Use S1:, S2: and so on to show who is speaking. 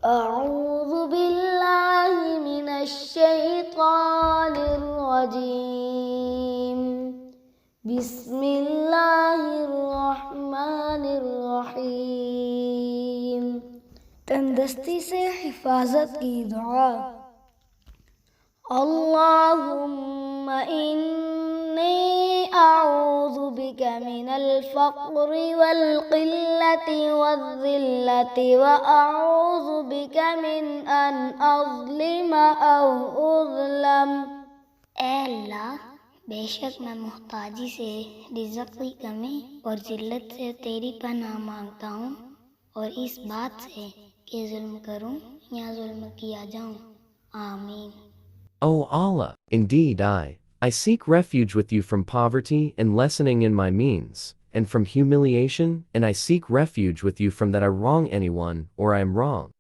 S1: أعوذ بالله من الشيطان الرجيم بسم الله الرحمن الرحيم तंदुरुस्ती से हिफाजत की दुआ। अल्लाहुम्मा इन्नी अऊज़ु बिका मिनल फ़क़्रि वल क़िल्लति वज़्ज़िल्लति व अऊज़ु बिका मिन अन अज़्लिमा औ उज़्लम। ऐ अल्लाह, बेशक मैं मुहताजी से, रिज़्क़ की कमी और ज़िल्लत से तेरी पनाह मांगता हूँ, और इस बात से कि जुल्म करूँ या जुल्म किया जाऊँ। आमीन।
S2: O Allah, indeed I seek refuge with you from poverty and lessening in my means, and from humiliation, and I seek refuge with you from that I wrong anyone or I am wrong.